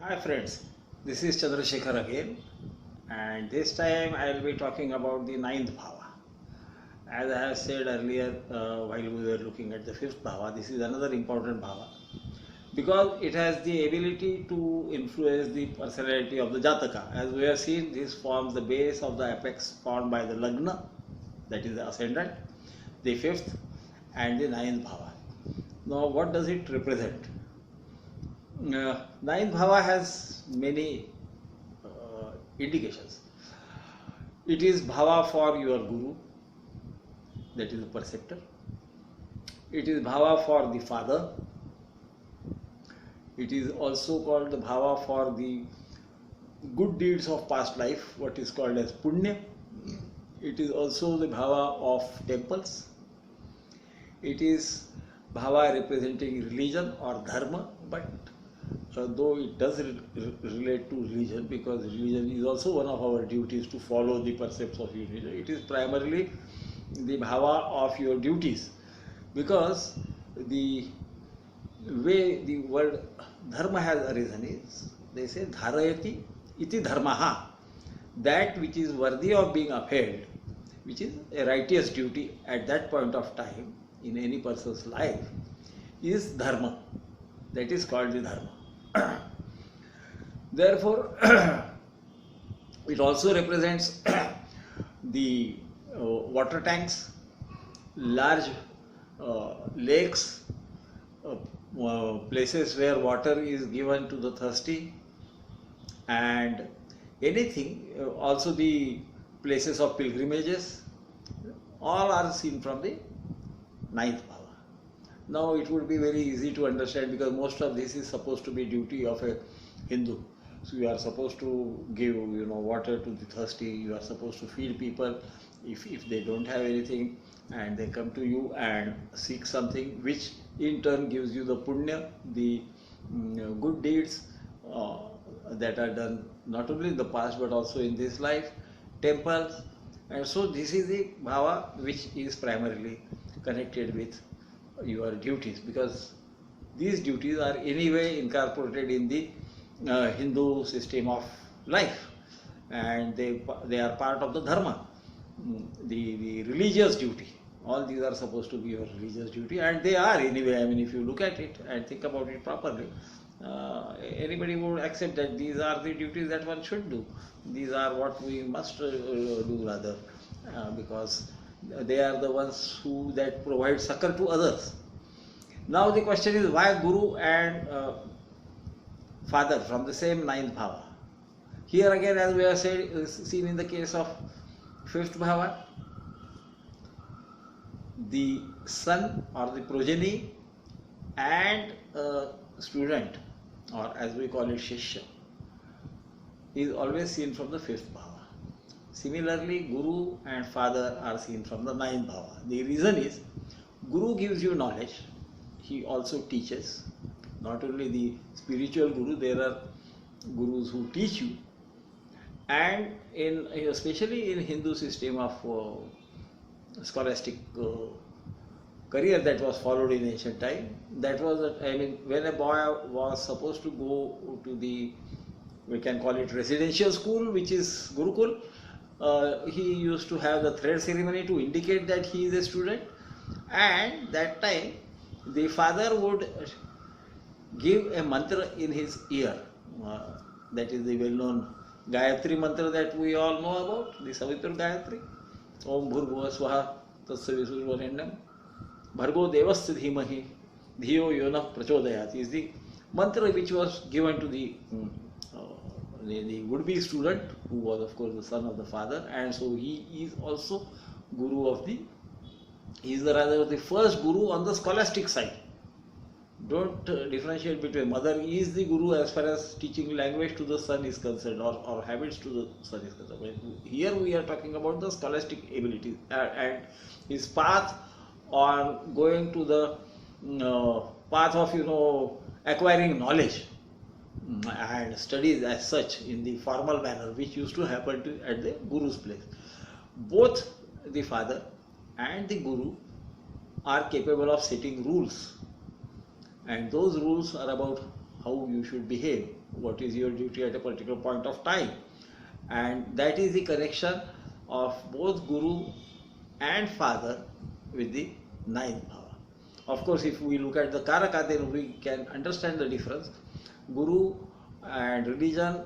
Hi friends, this is Chandrasekhar again, and this time I will be talking about the ninth bhava. As I have said earlier, while we were looking at the fifth bhava, this is another important bhava because it has the ability to influence the personality of the Jataka. As we have seen, this forms the base of the apex formed by the Lagna, that is the ascendant, the fifth, and the ninth bhava. Now, what does it represent? Ninth bhava has many indications. It is bhava for your guru, that is the preceptor. It is bhava for the father. It is also called the bhava for the good deeds of past life, what is called as punya. It is also the bhava of temples. It is bhava representing religion or dharma, but though it does relate to religion, because religion is also one of our duties to follow the precepts of religion. It is primarily the bhava of your duties, because the way the word dharma has arisen is, they say dharayati iti dharmaha, that which is worthy of being upheld, which is a righteous duty at that point of time in any person's life, is dharma. That is called the dharma. Therefore, it also represents the water tanks, large lakes, places where water is given to the thirsty, and anything, also the places of pilgrimages, all are seen from the ninth bhava. Now it would be very easy to understand, because most of this is supposed to be duty of a Hindu. So you are supposed to give water to the thirsty, you are supposed to feed people if they don't have anything and they come to you and seek something, which in turn gives you the punya, the good deeds that are done not only in the past but also in this life, temples. And so this is the bhava which is primarily connected with your duties, because these duties are anyway incorporated in the Hindu system of life, and they are part of the dharma, the religious duty. All these are supposed to be your religious duty, and they are anyway. I mean, if you look at it and think about it properly, anybody would accept that these are the duties that one should do. These are what we must do rather, because they are the ones who that provide succor to others. Now the question is, why guru and father from the same ninth bhava? Here again, as we have said, seen in the case of fifth bhava, the son or the progeny and student, or as we call it shishya, is always seen from the fifth bhava. Similarly, guru and father are seen from the ninth bhava. The reason is, guru gives you knowledge, he also teaches. Not only the spiritual guru, there are gurus who teach you, and especially in Hindu system of scholastic career that was followed in ancient time, that was, when a boy was supposed to go to the, we can call it residential school, which is Gurukul, he used to have the thread ceremony to indicate that he is a student, and that time the father would give a mantra in his ear, that is the well-known Gayatri mantra that we all know about, the Savitri Gayatri. Om Bhurbhuva Swaha Tatsavisurvarenyam Bhargo Devasya Dhimahi Dhiyo Yona Prachodayat is the mantra which was given to the would-be student, who was of course the son of the father, and so he is also guru of the, he is rather the first guru on the scholastic side. Don't differentiate between, mother is the guru as far as teaching language to the son is concerned, or habits to the son is concerned. Here we are talking about the scholastic ability and his path on going to the path of acquiring knowledge and studies as such in the formal manner, which used to happen at the guru's place. Both the father and the guru are capable of setting rules, and those rules are about how you should behave what is your duty at a particular point of time. And that is the connection of both Guru and Father with the ninth bhava. Of course, if we look at the Karaka, then we can understand the difference. Guru and religion,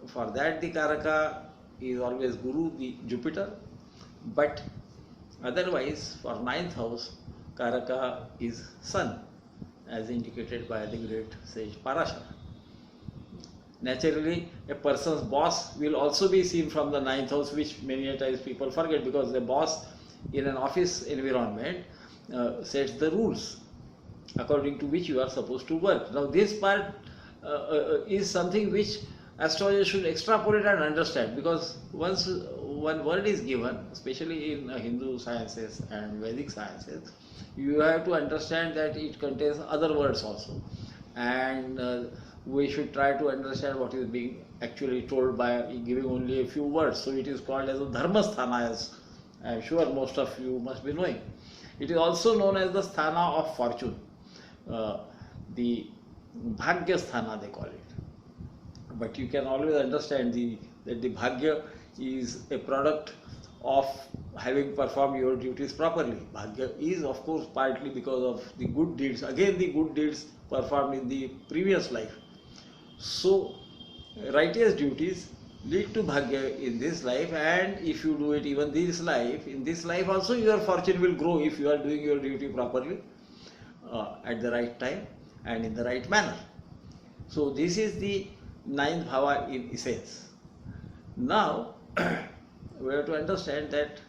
for that the Karaka is always Guru, the Jupiter, but otherwise for ninth house, Karaka is Sun, as indicated by the great sage Parashara. Naturally, a person's boss will also be seen from the ninth house, which many a times people forget, because the boss in an office environment sets the rules according to which you are supposed to work. Now, this part is something which astrologers should extrapolate and understand, because once one word is given, especially in Hindu sciences and Vedic sciences, you have to understand that it contains other words also, and we should try to understand what is being actually told by giving only a few words. So it is called as a Dharmasthana, as I am sure most of you must be knowing. It is also known as the Sthana of fortune, the Bhagya Sthana they call it. But you can always understand that the Bhagya is a product of having performed your duties properly. Bhagya is of course partly because of the good deeds, again the good deeds performed in the previous life. So righteous duties lead to Bhagya in this life, and if you do it even in this life also your fortune will grow if you are doing your duty properly at the right time and in the right manner. So this is the ninth bhava in essence. Now we have to understand that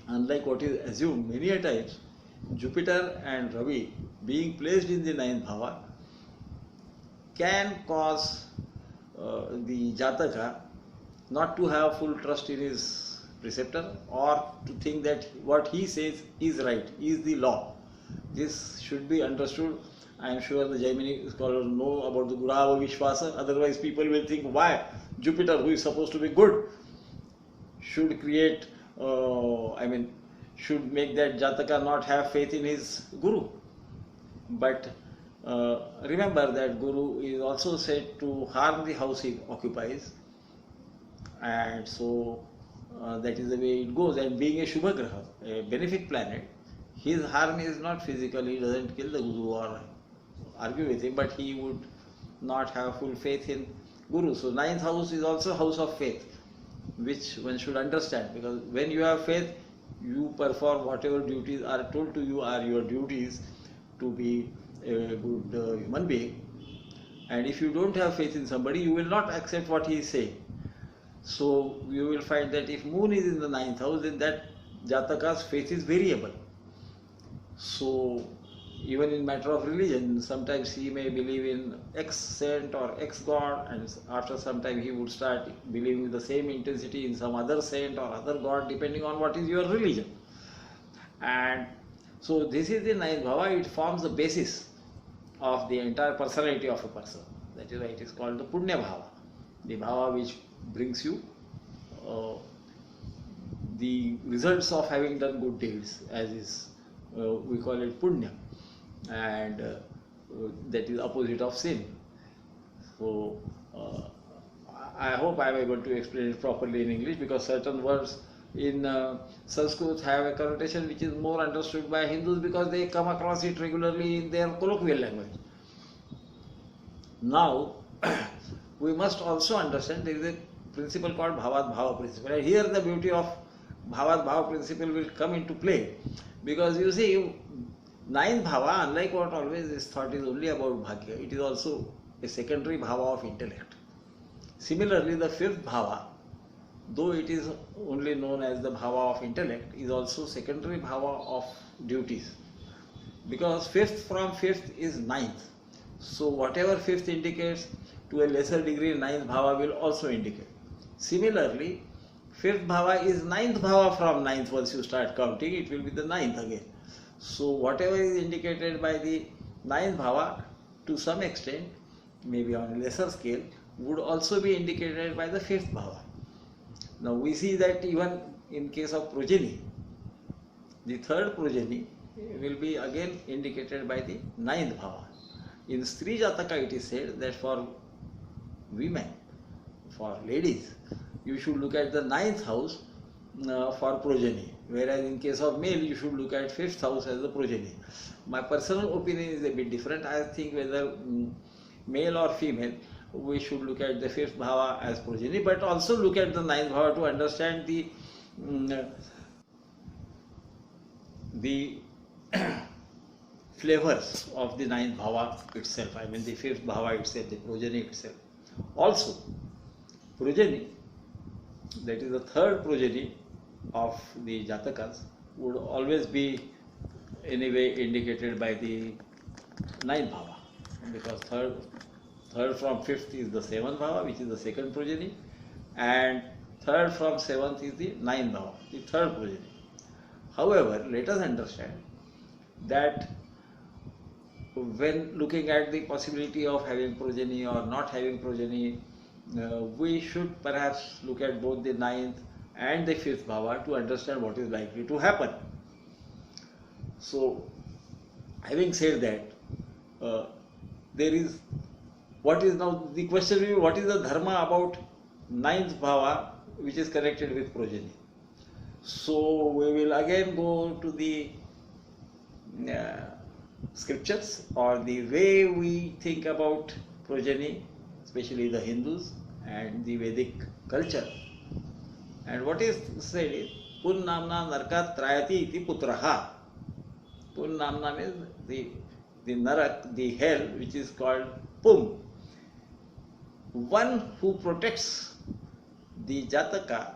unlike what is assumed many a times, Jupiter and Ravi being placed in the ninth bhava can cause the Jataka not to have full trust in his preceptor, or to think that what he says is right, is the law. This should be understood. I am sure the Jaimini scholars know about the Gurava Vishwasa, otherwise people will think why Jupiter, who is supposed to be good, should create, should make that Jataka not have faith in his Guru. But remember that Guru is also said to harm the house he occupies, and so that is the way it goes. And being a Shubhagraha, a benefic planet, his harm is not physical, he doesn't kill the Guru or argue with him, but he would not have full faith in Guru. So ninth house is also house of faith, which one should understand, because when you have faith, you perform whatever duties are told to you are your duties to be a good human being. And if you don't have faith in somebody, you will not accept what he is saying. So you will find that if moon is in the ninth house, then that Jataka's faith is variable. So even in matter of religion, sometimes he may believe in X saint or X god, and after some time he would start believing with the same intensity in some other saint or other god, depending on what is your religion. And so this is the ninth bhava. It forms the basis of the entire personality of a person. That is why it is called the Punya bhava, the bhava which brings you the results of having done good deeds, as is we call it Punya, and that is opposite of sin. So I hope I am able to explain it properly in English, because certain words in Sanskrit have a connotation which is more understood by Hindus because they come across it regularly in their colloquial language. Now we must also understand there is a principle called Bhavat Bhava principle, and here the beauty of Bhavat Bhava principle will come into play, because you see, ninth bhava, unlike what always is thought is only about Bhagya, it is also a secondary bhava of intellect. Similarly, the fifth bhava, though it is only known as the bhava of intellect, is also secondary bhava of duties, because fifth from fifth is ninth. So whatever fifth indicates, to a lesser degree ninth bhava will also indicate. Similarly, fifth bhava is ninth bhava from ninth. Once you start counting, it will be the ninth again. So whatever is indicated by the ninth bhava, to some extent, maybe on a lesser scale, would also be indicated by the fifth bhava. Now we see that even in case of progeny, the third progeny will be again indicated by the ninth bhava. in Stri Jataka it is said that for women, for ladies, you should look at the ninth house for progeny, whereas in case of male you should look at fifth house as the progeny. My personal opinion is a bit different. I think whether male or female, we should look at the fifth bhava as progeny, but also look at the ninth bhava to understand the flavors of the ninth bhava itself. I mean the fifth bhava itself, the progeny itself. Also, progeny, that is the third progeny of the Jatakas, would always be anyway indicated by the ninth bhava, because third from fifth is the seventh bhava, which is the second progeny, and third from seventh is the ninth bhava, the third progeny. However, let us understand that when looking at the possibility of having progeny or not having progeny, we should perhaps look at both the ninth and the fifth bhava to understand what is likely to happen. So, having said that, there is, what is now the question will be, what is the dharma about ninth bhava which is connected with progeny? So we will again go to the scriptures, or the way we think about progeny, especially the Hindus and the Vedic culture. And what is said is, Pun namna narkat trayati iti putraha. Pun namna means the narak, the hell, which is called Pum. One who protects the Jataka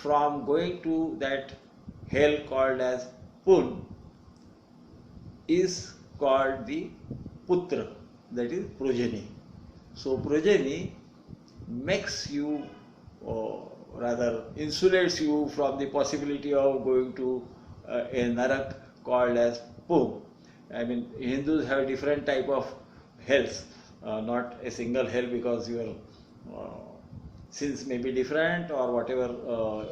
from going to that hell called as Pun is called the Putra, that is progeny. So progeny makes you, or rather insulates you from the possibility of going to a narak called as Pum. I mean, Hindus have different type of hells, not a single hell, because your sins may be different, or whatever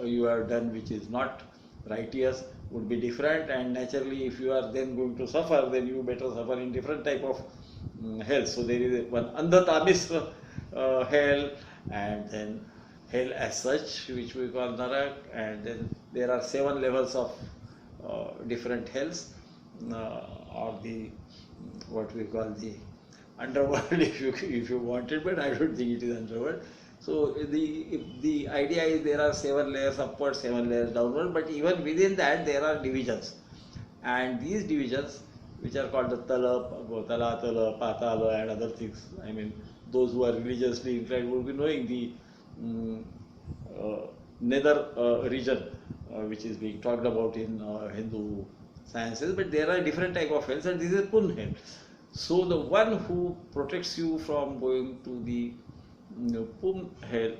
you have done which is not righteous would be different, and naturally if you are then going to suffer, then you better suffer in different type of hell. So there is one Andhatamis hell, and then hell as such, which we call narak, and then there are 7 levels of different hells, or the what we call the underworld if you want it, but I don't think it is underworld. So the idea is there are 7 layers upward, 7 layers downward, but even within that there are divisions, and these divisions, which are called the Tala, Tala, Patala and other things. I mean, those who are religiously inclined will be knowing the nether region which is being talked about in Hindu sciences, but there are different type of hells, and this is Pun hell. So the one who protects you from going to the Pun hell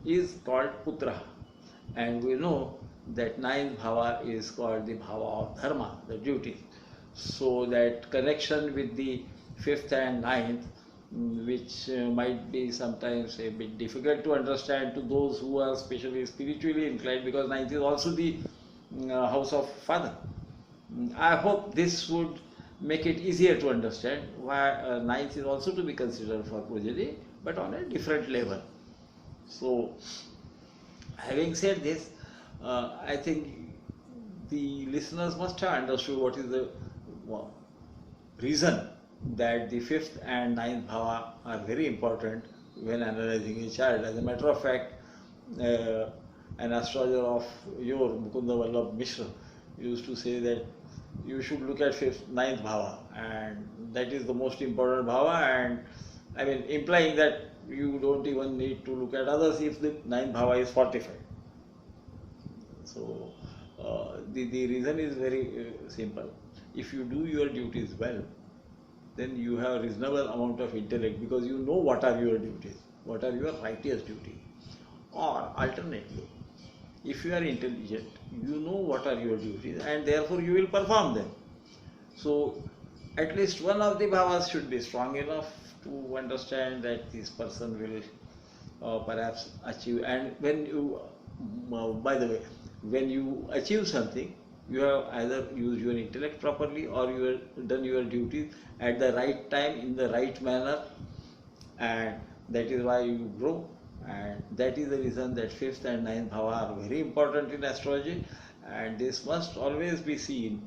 is called Putra, and we know that ninth bhava is called the bhava of dharma, the duty. So that connection with the fifth and ninth, which might be sometimes a bit difficult to understand to those who are especially spiritually inclined, because ninth is also the house of father. I hope this would make it easier to understand why ninth is also to be considered for progeny, but on a different level. So, having said this, I think the listeners must have understood what is the reason that the fifth and ninth bhava are very important when analyzing a child. As a matter of fact, an astrologer of your, Mukunda Vallabh Mishra, used to say that you should look at fifth, ninth bhava, and that is the most important bhava, and I mean implying that you don't even need to look at others if the ninth bhava is fortified. So the reason is very simple. If you do your duties well, then you have a reasonable amount of intellect, because you know what are your duties, what are your righteous duties. Or alternately, if you are intelligent, you know what are your duties, and therefore you will perform them. So at least one of the bhavas should be strong enough to understand that this person will perhaps achieve. And when you, by the way, when you achieve something, you have either used your intellect properly, or you have done your duty at the right time in the right manner, and that is why you grow. And that is the reason that fifth and ninth bhava are very important in astrology, and this must always be seen,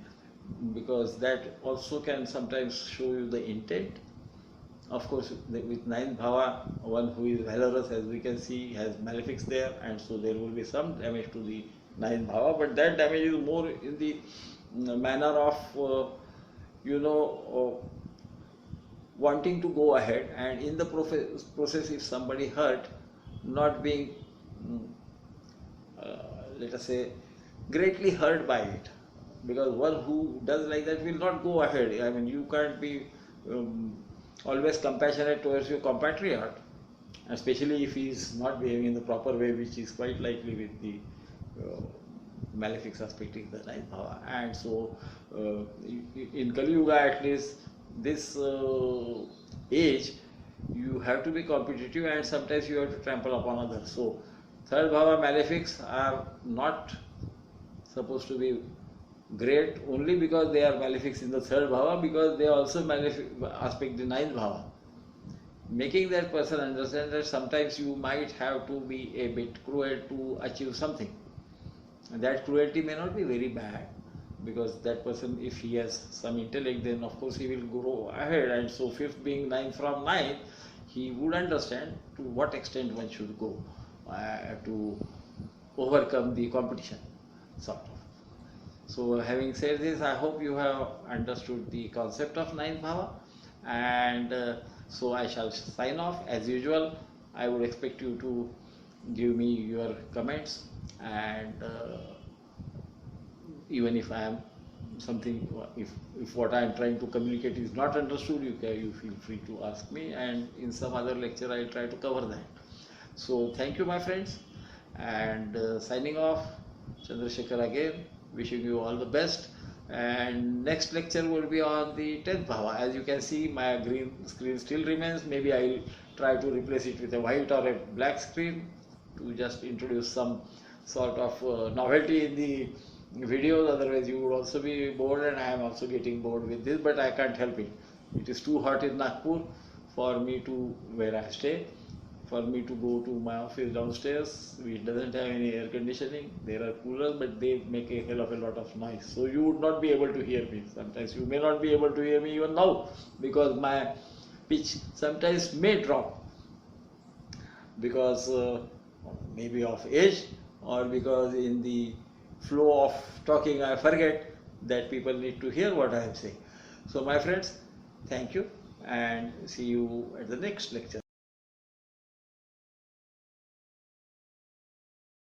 because that also can sometimes show you the intent. Of course, with ninth bhava, one who is valorous, as we can see, has malefics there, and so there will be some damage to the ninth bhava, but that damage is more in the manner of, wanting to go ahead, and in the process, if somebody hurt, not being, let us say, greatly hurt by it, because one who does like that will not go ahead. I mean, you can't be always compassionate towards your compatriot, especially if he is not behaving in the proper way, which is quite likely with the malefics aspecting the ninth bhava. And so, in Kali Yuga, at least this age, you have to be competitive, and sometimes you have to trample upon others. So, third bhava malefics are not supposed to be great only because they are malefics in the third bhava, because they also aspect the ninth bhava, making that person understand that sometimes you might have to be a bit cruel to achieve something. And that cruelty may not be very bad, because that person, if he has some intellect, then of course he will grow ahead. And so fifth being ninth from ninth, he would understand to what extent one should go to overcome the competition, sort of. So having said this, I hope you have understood the concept of ninth bhava, and so I shall sign off. As usual, I would expect you to give me your comments, and even if I am something, if what I am trying to communicate is not understood, you feel free to ask me, and in some other lecture I will try to cover that. So thank you, my friends, and signing off, Chandrasekhar again, wishing you all the best. And next lecture will be on the 10th bhava. As you can see, my green screen still remains. Maybe I will try to replace it with a white or a black screen to just introduce some sort of novelty in the videos. Otherwise you would also be bored, and I am also getting bored with this, but I can't help it. It is too hot in Nagpur for me to, where I stay, for me to go to my office downstairs, which doesn't have any air conditioning. There are coolers, but they make a hell of a lot of noise. So you would not be able to hear me. Sometimes you may not be able to hear me even now, because my pitch sometimes may drop, because maybe of age, or because in the flow of talking I forget that people need to hear what I am saying. So my friends, thank you, and see you at the next lecture.